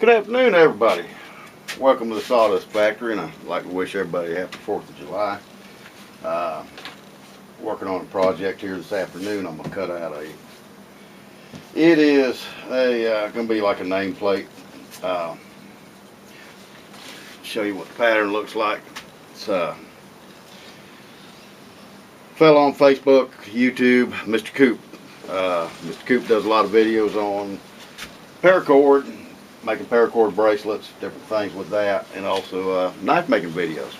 Good afternoon, everybody. Welcome to the Sawdust Factory, and I'd like to wish everybody a happy 4th of July. Working on a project here this afternoon. I'm going to cut out it is going to be like a nameplate. Show you what the pattern looks like. It's fell on Facebook, YouTube, Mr. Coop. Mr. Coop does a lot of videos on paracord, making paracord bracelets, different things with that, and also knife making videos.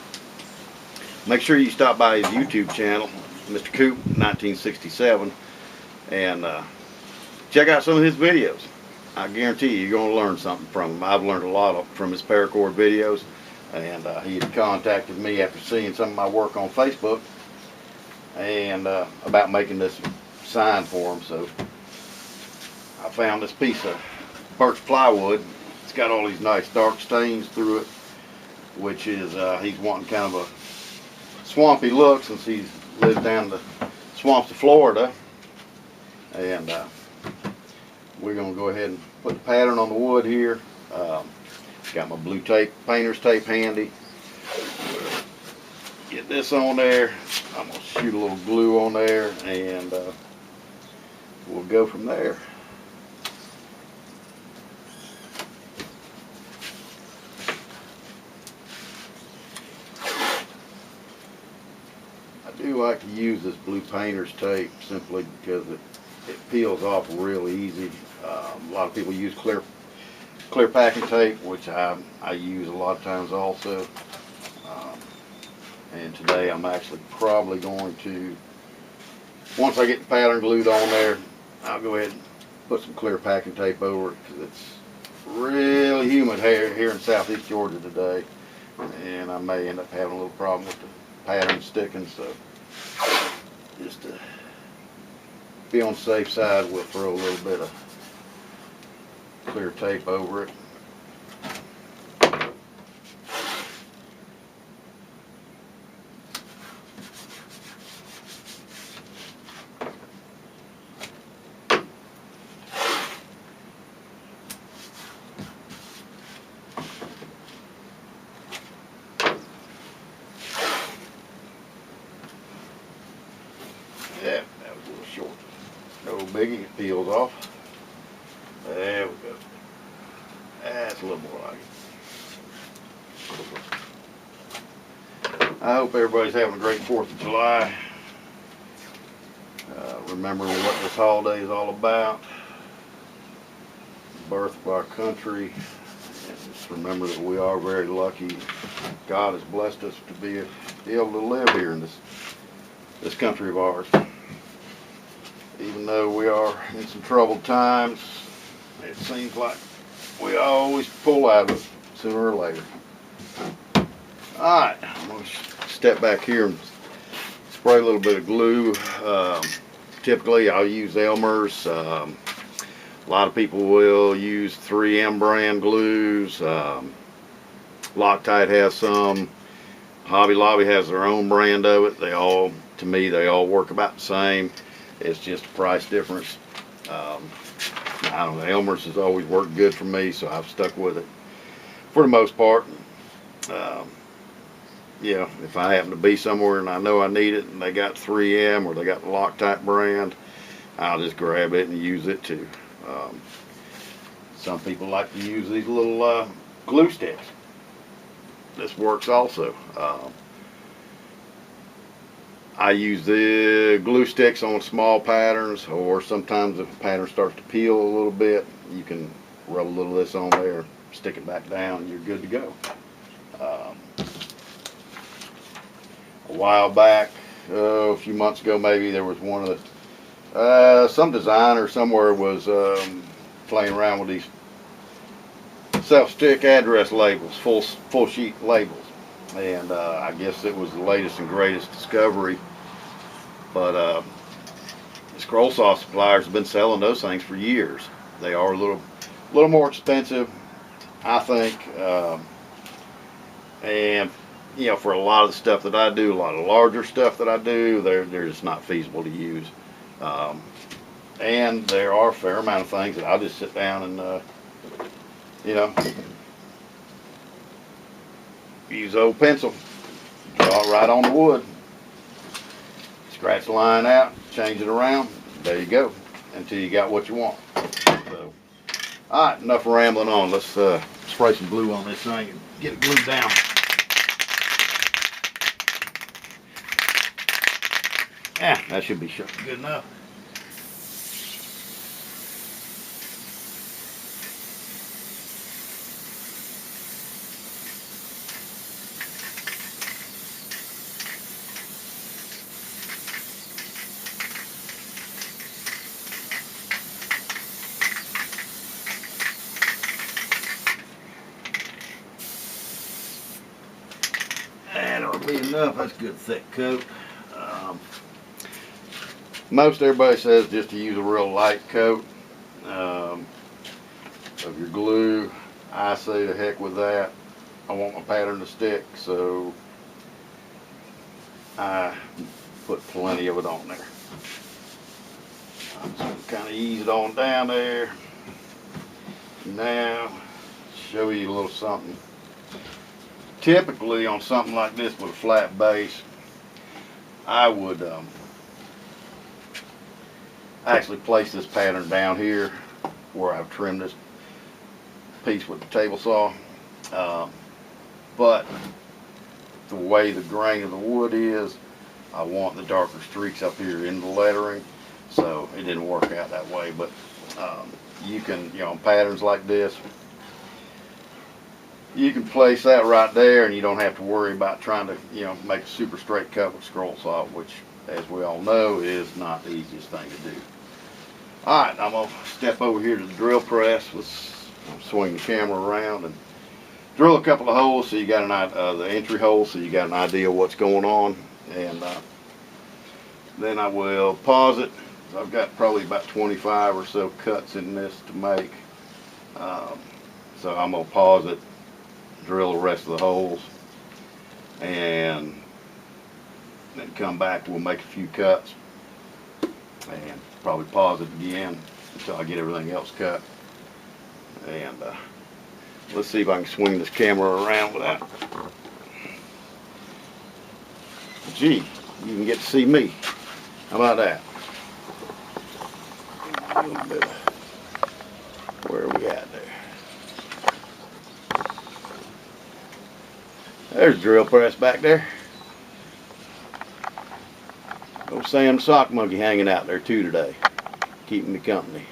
Make sure you stop by his YouTube channel, Mr. Coop 1967, and check out some of his videos. I guarantee you're going to learn something from him. I've learned a lot from his paracord videos, and he had contacted me after seeing some of my work on Facebook and about making this sign for him. So I found this piece of birch plywood. It's got all these nice dark stains through it, which is he's wanting kind of a swampy look since he's lived down the swamps of Florida. And we're going to go ahead and put the pattern on the wood here. Got my blue tape, painter's tape handy. Get this on there. I'm going to shoot a little glue on there, and we'll go from there. I do like to use this blue painter's tape simply because it peels off real easy. A lot of people use clear packing tape, which I use a lot of times also. And today I'm actually probably going to, once I get the pattern glued on there, I'll go ahead and put some clear packing tape over it because it's really humid here in southeast Georgia today, and I may end up having a little problem with the pattern sticking. So just to be on the safe side, we'll throw a little bit of clear tape over it. Yeah, that was a little short. No biggie, it peels off. There we go. That's a little more like it. I hope everybody's having a great 4th of July. Remembering what this holiday is all about. The birth of our country. And just remember that we are very lucky. God has blessed us to be able to live here in this country of ours. Even though we are in some troubled times, it seems like we always pull out of it sooner or later. Alright, I'm going to step back here and spray a little bit of glue. Typically I'll use Elmer's. A lot of people will use 3M brand glues. Loctite has some. Hobby Lobby has their own brand of it. To me, they all work about the same. It's just a price difference. I don't know, Elmer's has always worked good for me, so I've stuck with it for the most part. Yeah, if I happen to be somewhere and I know I need it and they got 3M or they got the Loctite brand, I'll just grab it and use it too. Some people like to use these little glue sticks. This works also. I use the glue sticks on small patterns, or sometimes if a pattern starts to peel a little bit, you can rub a little of this on there, stick it back down, and you're good to go. A while back, a few months ago maybe, there was one of the, some designer somewhere was playing around with these self-stick address labels, full sheet labels. And I guess it was the latest and greatest discovery. But the scroll saw suppliers have been selling those things for years. They are a little more expensive, I think. And you know, for a lot of the stuff that I do, a lot of larger stuff that I do, they're just not feasible to use. And there are a fair amount of things that I'll just sit down and you know, use old pencil, draw it right on the wood, scratch the line out, change it around, there you go, until you got what you want. So, alright, enough rambling on. Let's spray some glue on this thing and get it glued down. Yeah, that should be good enough. That'll be enough. That's a good thick coat. Most everybody says just to use a real light coat of your glue. I say the heck with that. I want my pattern to stick, so I put plenty of it on there. I'm just going to kind of ease it on down there. Now, show you a little something. Typically on something like this with a flat base, I would actually place this pattern down here where I've trimmed this piece with the table saw. But the way the grain of the wood is, I want the darker streaks up here in the lettering, so it didn't work out that way. But you can, on patterns like this, you can place that right there, and you don't have to worry about trying to, make a super straight cut with scroll saw, which, as we all know, is not the easiest thing to do. All right, I'm gonna step over here to the drill press. Let's swing the camera around and drill a couple of holes so you got the entry hole, so you got an idea of what's going on, and then I will pause it. I've got probably about 25 or so cuts in this to make, so I'm gonna pause it, drill the rest of the holes, and then come back. We'll make a few cuts and probably pause it again until I get everything else cut. And let's see if I can swing this camera around without. Gee, you can get to see me. How about that? A little bit of, where are we at there? There's a drill press back there. Old Sam Sock Monkey hanging out there too today, keeping me company.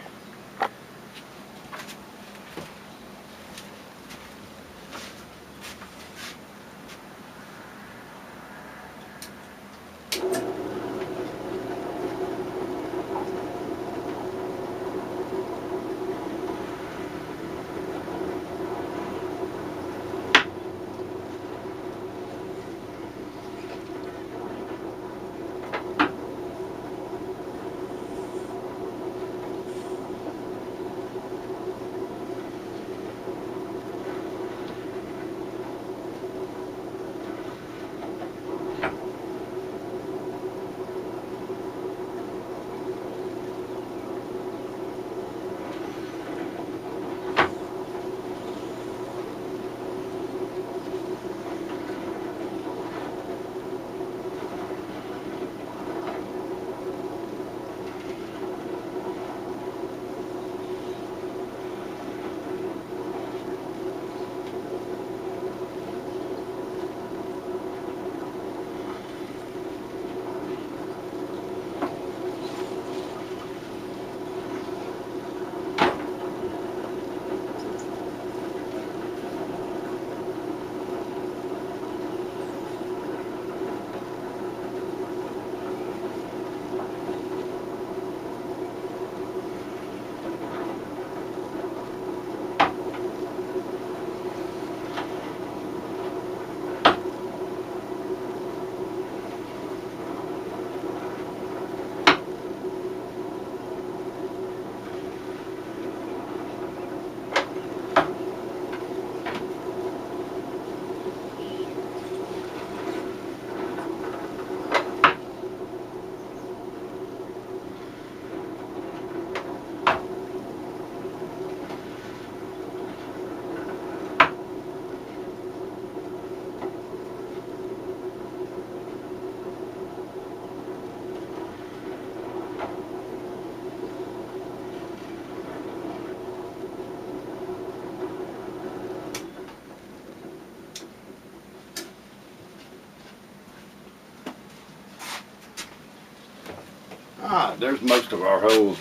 Alright, there's most of our holes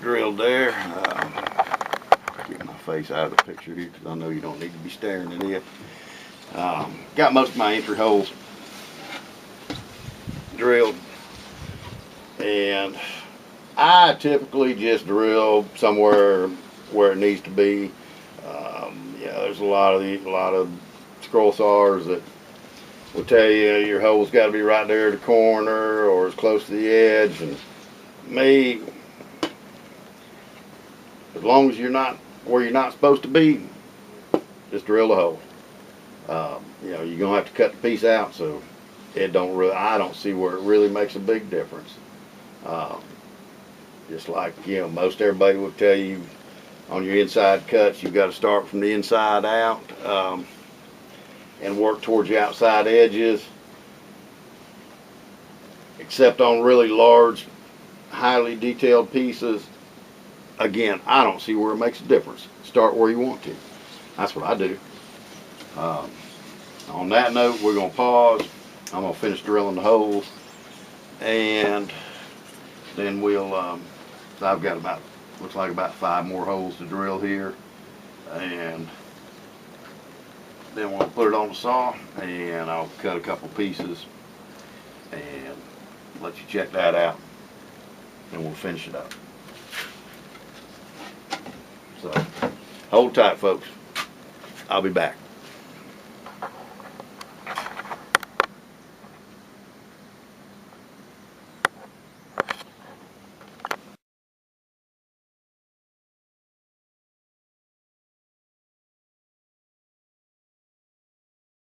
drilled there. Get my face out of the picture here because I know you don't need to be staring at it. Got most of my entry holes drilled, and I typically just drill somewhere where it needs to be. Yeah, there's a lot of scroll saws that will tell you your hole's got to be right there at the corner or as close to the edge, and me, as long as you're not where you're not supposed to be, just drill the hole. You know, you're gonna have to cut the piece out, so it don't really. I don't see where it really makes a big difference. Just like, you know, most everybody will tell you on your inside cuts, you've got to start from the inside out and work towards your outside edges. Except on really large, highly detailed pieces, again, I don't see where it makes a difference. Start where you want to. That's what I do. On that note, we're going to pause. I'm going to finish drilling the holes, and then we'll, I've got about, looks like about 5 more holes to drill here, and then we'll put it on the saw, and I'll cut a couple pieces and let you check that out, and we'll finish it up. So hold tight, folks. I'll be back.